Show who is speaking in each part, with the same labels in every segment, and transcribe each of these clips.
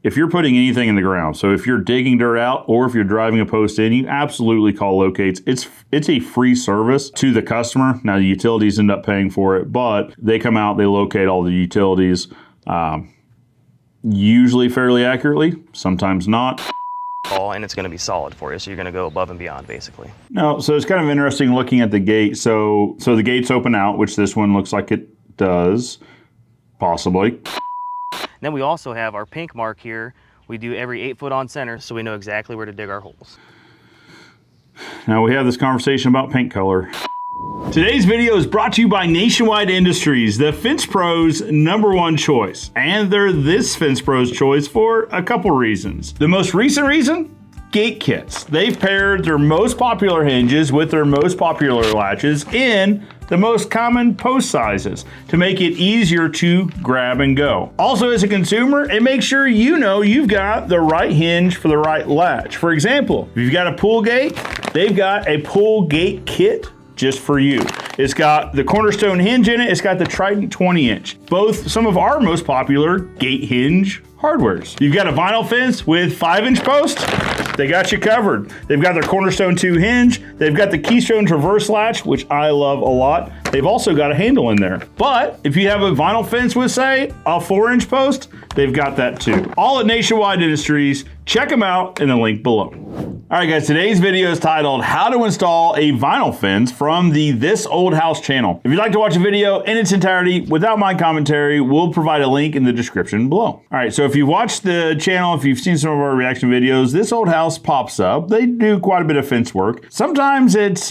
Speaker 1: if you're putting anything in the ground, so if you're digging dirt out or if you're driving a post in, you absolutely call locates. It's a free service to the customer. Now the utilities end up paying for it, but they come out, they locate all the utilities, usually fairly accurately, sometimes not.
Speaker 2: And it's going to be solid for you, so you're going to go above and beyond basically.
Speaker 1: No, so it's kind of interesting looking at the gate. So the gates open out, which this one looks like it does, possibly.
Speaker 2: Then we also have our pink mark here. We do every 8 foot on center, so we know exactly where to dig our holes.
Speaker 1: Now we have this conversation about paint color. Today's video is brought to you by Nationwide Industries, the Fence Pros' #1 choice. And they're this Fence Pros' choice for a couple reasons. The most recent reason? Gate kits. They've paired their most popular hinges with their most popular latches in the most common post sizes to make it easier to grab and go. Also, as a consumer, it makes sure you know you've got the right hinge for the right latch. For example, if you've got a pull gate, they've got a pull gate kit just for you. It's got the Cornerstone hinge in it. It's got the Trident 20-inch. Both some of our most popular gate hinge hardwares. You've got a vinyl fence with 5-inch posts. They got you covered. They've got their Cornerstone 2 hinge. They've got the Keystone Traverse latch, which I love a lot. They've also got a handle in there. But if you have a vinyl fence with, say, a 4-inch post, they've got that too. All at Nationwide Industries. Check them out in the link below. All right, guys, today's video is titled How to Install a Vinyl Fence from the This Old House channel. If you'd like to watch the video in its entirety without my commentary, we'll provide a link in the description below. All right, so if you've watched the channel, if you've seen some of our reaction videos, This Old House pops up. They do quite a bit of fence work. Sometimes it's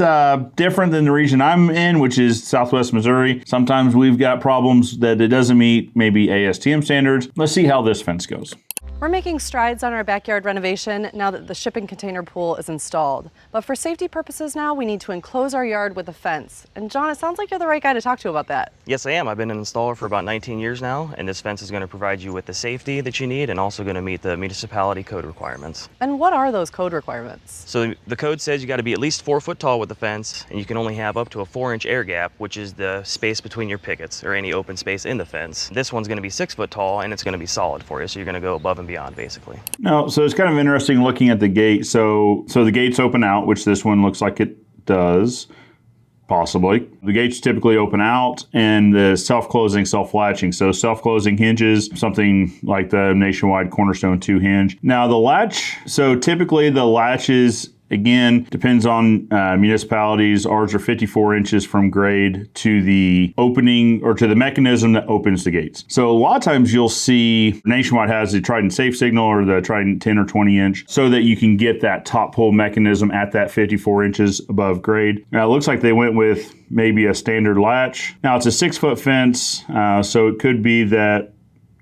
Speaker 1: different than the region I'm in, which is Southwest Missouri. Sometimes we've got problems that it doesn't meet maybe ASTM standards. Let's see how this fence goes.
Speaker 3: We're making strides on our backyard renovation now that the shipping container pool is installed. But for safety purposes now, we need to enclose our yard with a fence. And John, it sounds like you're the right guy to talk to about that.
Speaker 2: Yes, I am. I've been an installer for about 19 years now, and this fence is going to provide you with the safety that you need and also going to meet the municipality code requirements.
Speaker 3: And what are those code requirements?
Speaker 2: So the code says you got to be at least 4 foot tall with the fence, and you can only have up to a 4-inch air gap, which is the space between your pickets or any open space in the fence. This one's going to be 6 foot tall, and it's going to be solid for you, so you're going to go above and beyond basically.
Speaker 1: No, so it's kind of interesting looking at the gate. So the gates open out, which this one looks like it does, possibly. The gates typically open out, and the self-closing, self-latching. So self-closing hinges, something like the Nationwide Cornerstone 2 hinge. Now the latch, so typically the latches, again, depends on municipalities. Ours are 54 inches from grade to the opening or to the mechanism that opens the gates. So a lot of times you'll see Nationwide has the Trident Safe Signal or the Trident 10 or 20 inch so that you can get that top pull mechanism at that 54 inches above grade. Now it looks like they went with maybe a standard latch. Now it's a 6-foot fence, so it could be that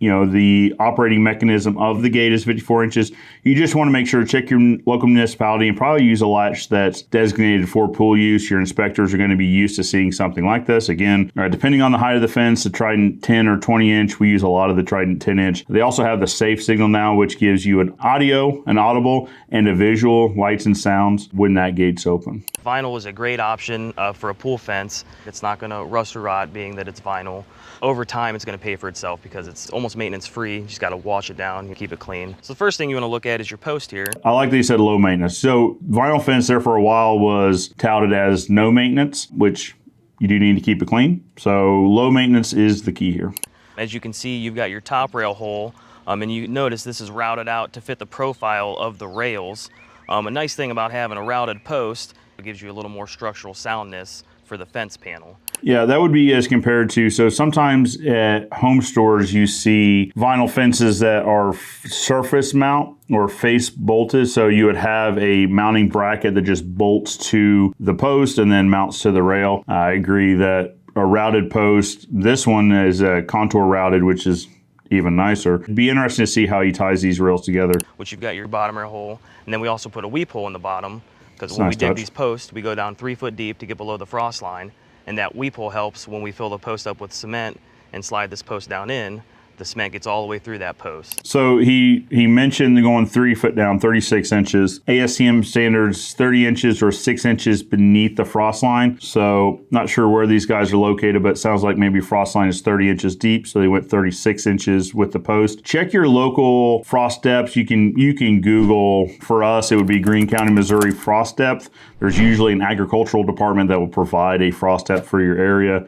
Speaker 1: the operating mechanism of the gate is 54 inches. You just want to make sure to check your local municipality and probably use a latch that's designated for pool use. Your inspectors are going to be used to seeing something like this. Again, depending on the height of the fence, the Trident 10 or 20 inch, we use a lot of the Trident 10 inch. They also have the Safe Signal now, which gives you an audible, and a visual, lights and sounds when that gate's open.
Speaker 2: Vinyl is a great option for a pool fence. It's not going to rust or rot, being that it's vinyl. Over time, it's going to pay for itself because it's almost maintenance free. You just got to wash it down and keep it clean. So the first thing you want to look at is your post here.
Speaker 1: I like that you said low maintenance. So vinyl fence there for a while was touted as no maintenance, which you do need to keep it clean. So low maintenance is the key here.
Speaker 2: As you can see, you've got your top rail hole, and you notice this is routed out to fit the profile of the rails. A nice thing about having a routed post, it gives you a little more structural soundness for the fence panel.
Speaker 1: Yeah, that would be as compared to, so sometimes at home stores you see vinyl fences that are surface mount or face bolted. So you would have a mounting bracket that just bolts to the post and then mounts to the rail. I agree that a routed post, this one is a contour routed, which is even nicer. It'd be interesting to see how he ties these rails together.
Speaker 2: Which you've got your bottom rail hole, and then we also put a weep hole in the bottom, because when we dig these posts, we go down 3 foot deep to get below the frost line, and that weep hole helps when we fill the post up with cement and slide this post down in. the cement gets all the way through that post.
Speaker 1: So he mentioned going 3 foot down, 36 inches. ASTM standards 30 inches or 6 inches beneath the frost line. So not sure where these guys are located, but it sounds like maybe frost line is 30 inches deep. So they went 36 inches with the post. Check your local frost depths. You can Google, for us, it would be Greene County, Missouri frost depth. There's usually an agricultural department that will provide a frost depth for your area.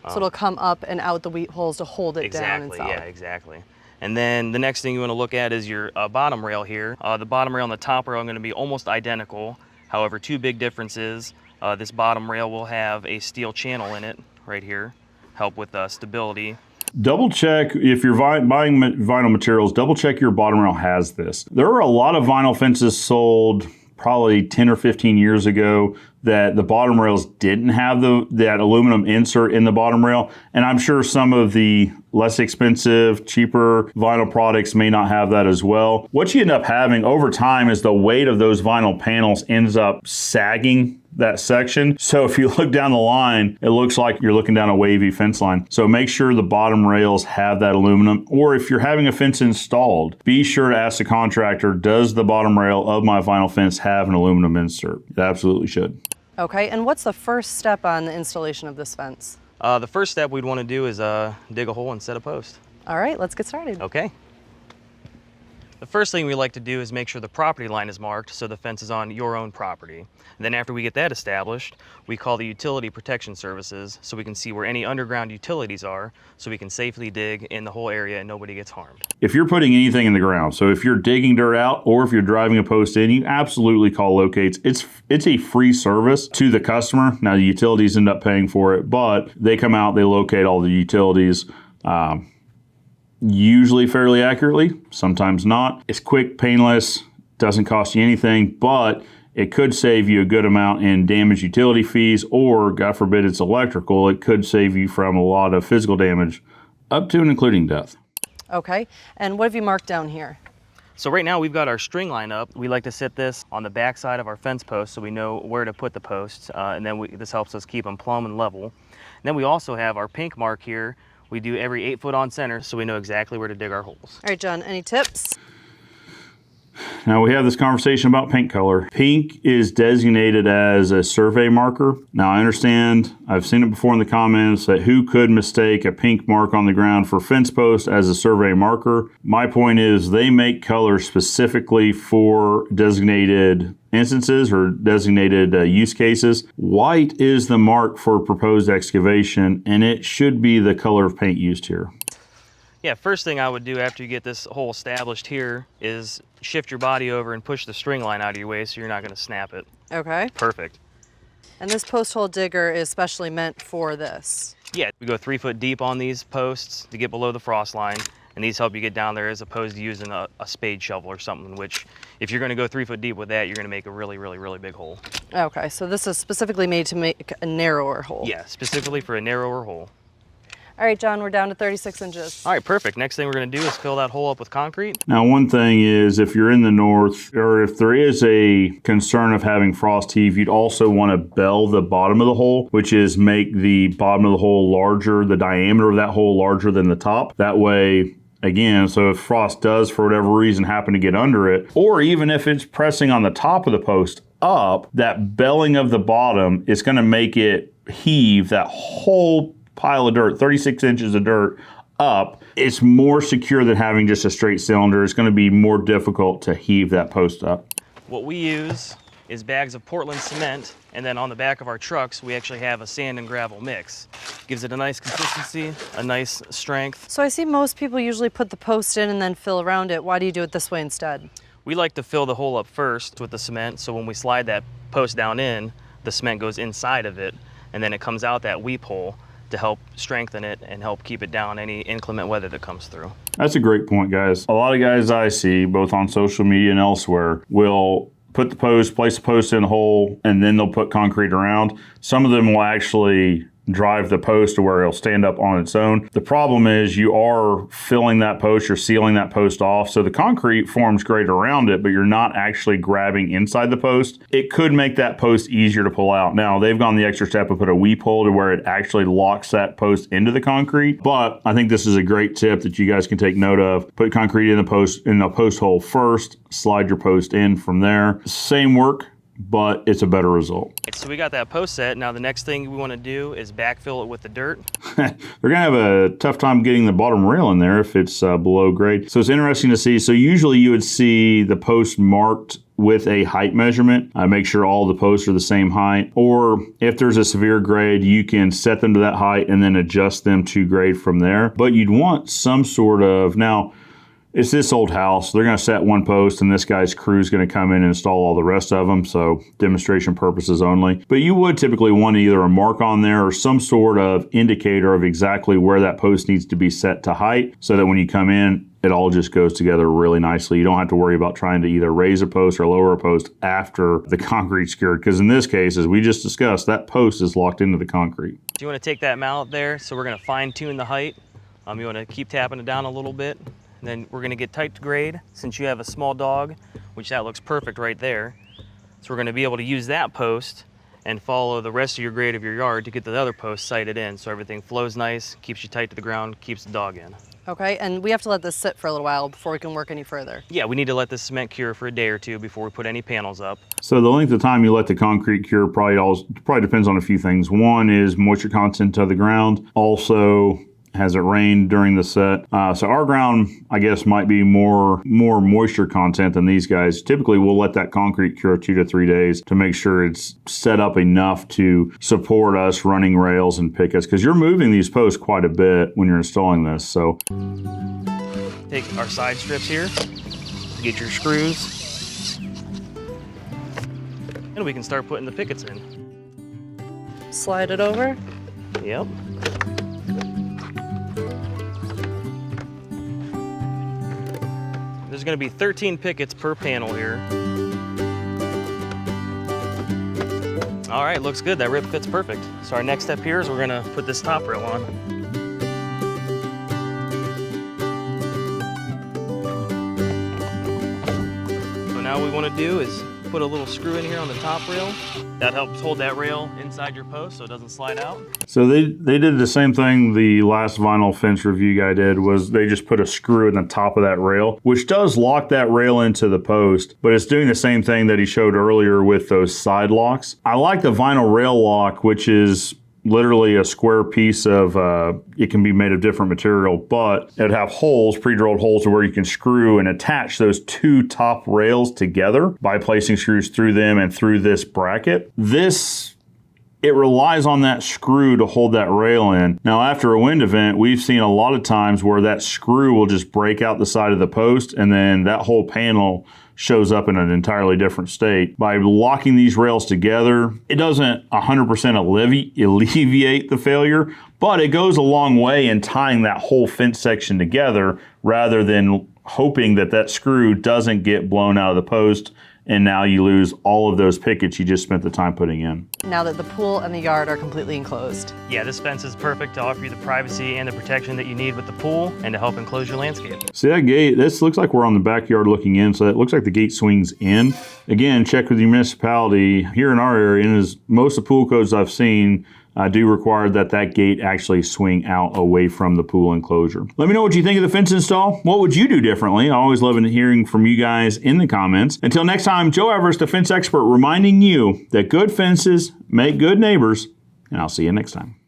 Speaker 3: So it'll come up and out the wheat holes to hold it down and solid.
Speaker 2: Yeah, exactly. And then the next thing you want to look at is your bottom rail here. The bottom rail and the top rail are going to be almost identical. However, two big differences. This bottom rail will have a steel channel in it right here, help with stability.
Speaker 1: Double check if you're buying vinyl materials, double check your bottom rail has this. There are a lot of vinyl fences sold probably 10 or 15 years ago that the bottom rails didn't have that aluminum insert in the bottom rail. And I'm sure some of the less expensive, cheaper vinyl products may not have that as well. What you end up having over time is the weight of those vinyl panels ends up sagging that section. So if you look down the line, it looks like you're looking down a wavy fence line. So make sure the bottom rails have that aluminum, or if you're having a fence installed, be sure to ask the contractor, does the bottom rail of my vinyl fence have an aluminum insert? It absolutely should.
Speaker 3: Okay, and what's the first step on the installation of this fence?
Speaker 2: The first step we'd want to do is dig a hole and set a post.
Speaker 3: All right, let's get started.
Speaker 2: Okay. The first thing we like to do is make sure the property line is marked so the fence is on your own property. And then after we get that established, we call the utility protection services so we can see where any underground utilities are so we can safely dig in the whole area and nobody gets harmed.
Speaker 1: If you're putting anything in the ground, so if you're digging dirt out or if you're driving a post in, you absolutely call locates. It's a free service to the customer. Now the utilities end up paying for it, but they come out, they locate all the utilities. Usually fairly accurately, sometimes not. It's quick, painless, doesn't cost you anything, but it could save you a good amount in damaged utility fees, or God forbid it's electrical, it could save you from a lot of physical damage, up to and including death.
Speaker 3: Okay, and what have you marked down here?
Speaker 2: So right now we've got our string line up. We like to sit this on the back side of our fence post so we know where to put the posts, and then this helps us keep them plumb and level. And then we also have our pink mark here. We do every 8 foot on center so we know exactly where to dig our holes.
Speaker 3: All right, John, any tips?
Speaker 1: Now we have this conversation about paint color. Pink is designated as a survey marker. Now I understand, I've seen it before in the comments, that who could mistake a pink mark on the ground for fence post as a survey marker. My point is they make colors specifically for designated instances or designated use cases. White is the mark for proposed excavation, and it should be the color of paint used here.
Speaker 2: Yeah, first thing I would do after you get this hole established here is shift your body over and push the string line out of your way so you're not going to snap it.
Speaker 3: Okay.
Speaker 2: Perfect.
Speaker 3: And this post hole digger is specially meant for this.
Speaker 2: Yeah, we go 3 foot deep on these posts to get below the frost line, and these help you get down there as opposed to using a spade shovel or something, which if you're going to go 3 foot deep with that, you're going to make a really, really, really big hole.
Speaker 3: Okay, so this is specifically made to make a narrower hole.
Speaker 2: Yeah, specifically for a narrower hole.
Speaker 3: All right, John, we're down to 36 inches.
Speaker 2: All right, perfect. Next thing we're going to do is fill that hole up with concrete.
Speaker 1: Now, one thing is if you're in the north, or if there is a concern of having frost heave, you'd also want to bell the bottom of the hole, which is make the bottom of the hole larger, the diameter of that hole larger than the top. That way, again, so if frost does, for whatever reason, happen to get under it, or even if it's pressing on the top of the post up, that belling of the bottom is going to make it heave that whole pile of dirt, 36 inches of dirt up. It's more secure than having just a straight cylinder. It's going to be more difficult to heave that post up.
Speaker 2: What we use is bags of Portland cement, and then on the back of our trucks we actually have a sand and gravel mix. Gives it a nice consistency, a nice strength.
Speaker 3: So I see most people usually put the post in and then fill around it. Why do you do it this way instead?
Speaker 2: We like to fill the hole up first with the cement, so when we slide that post down in, the cement goes inside of it, and then it comes out that weep hole to help strengthen it and help keep it down any inclement weather that comes through.
Speaker 1: That's a great point, guys. A lot of guys I see, both on social media and elsewhere, will put the post, place the post in a hole, and then they'll put concrete around. Some of them will actually drive the post to where it'll stand up on its own. The problem is you are filling that post, you're sealing that post off, so the concrete forms great around it, but you're not actually grabbing inside the post. It could make that post easier to pull out. Now, they've gone the extra step and put a weep hole to where it actually locks that post into the concrete, but I think this is a great tip that you guys can take note of. Put concrete in the post hole first, slide your post in from there. Same work, but it's a better result.
Speaker 2: So we got that post set. Now the next thing we want to do is backfill it with the dirt.
Speaker 1: They're gonna have a tough time getting the bottom rail in there if it's below grade. So it's interesting to see. So usually you would see the post marked with a height measurement. Make sure all the posts are the same height. Or if there's a severe grade, you can set them to that height and then adjust them to grade from there. But you'd want some sort of, now, it's this old house. They're going to set one post and this guy's crew is going to come in and install all the rest of them. So demonstration purposes only. But you would typically want either a mark on there or some sort of indicator of exactly where that post needs to be set to height so that when you come in, it all just goes together really nicely. You don't have to worry about trying to either raise a post or lower a post after the concrete's cured. Because in this case, as we just discussed, that post is locked into the concrete.
Speaker 2: So you want to take that mallet there. So we're going to fine tune the height. You want to keep tapping it down a little bit. Then we're gonna get tight to grade. Since you have a small dog, which that looks perfect right there. So we're gonna be able to use that post and follow the rest of your grade of your yard to get the other post sighted in. So everything flows nice, keeps you tight to the ground, keeps the dog in.
Speaker 3: Okay, and we have to let this sit for a little while before we can work any further.
Speaker 2: Yeah, we need to let the cement cure for a day or two before we put any panels up.
Speaker 1: So the length of time you let the concrete cure probably depends on a few things. One is moisture content of the ground. Also, has it rained during the set? So our ground, I guess, might be more moisture content than these guys. Typically, we'll let that concrete cure 2 to 3 days to make sure it's set up enough to support us running rails and pickets, because you're moving these posts quite a bit when you're installing this. So
Speaker 2: take our side strips here, get your screws, and we can start putting the pickets in.
Speaker 3: Slide it over.
Speaker 2: Yep. There's going to be 13 pickets per panel here. All right, looks good. That rib fits perfect. So our next step here is we're going to put this top rail on. So now what we want to do is put a little screw in here on the top rail. That helps hold that rail inside your post so it doesn't slide out.
Speaker 1: So they did the same thing the last vinyl fence review guy did, was they just put a screw in the top of that rail, which does lock that rail into the post, but it's doing the same thing that he showed earlier with those side locks. I like the vinyl rail lock, which is literally a square piece of, it can be made of different material, but it'd have holes, pre-drilled holes where you can screw and attach those two top rails together by placing screws through them and through this bracket. It relies on that screw to hold that rail in. Now, after a wind event, we've seen a lot of times where that screw will just break out the side of the post and then that whole panel shows up in an entirely different state. By locking these rails together, it doesn't 100% alleviate the failure, but it goes a long way in tying that whole fence section together rather than hoping that that screw doesn't get blown out of the post and now you lose all of those pickets you just spent the time putting in.
Speaker 3: Now that the pool and the yard are completely enclosed.
Speaker 2: Yeah, this fence is perfect to offer you the privacy and the protection that you need with the pool and to help enclose your landscape.
Speaker 1: See that gate? This looks like we're on the backyard looking in, so it looks like the gate swings in. Again, check with your municipality. Here in our area, and as most of the pool codes I've seen, do require that gate actually swing out away from the pool enclosure. Let me know what you think of the fence install. What would you do differently? I always love hearing from you guys in the comments. Until next time, Joe Everest, the fence expert, reminding you that good fences make good neighbors, and I'll see you next time.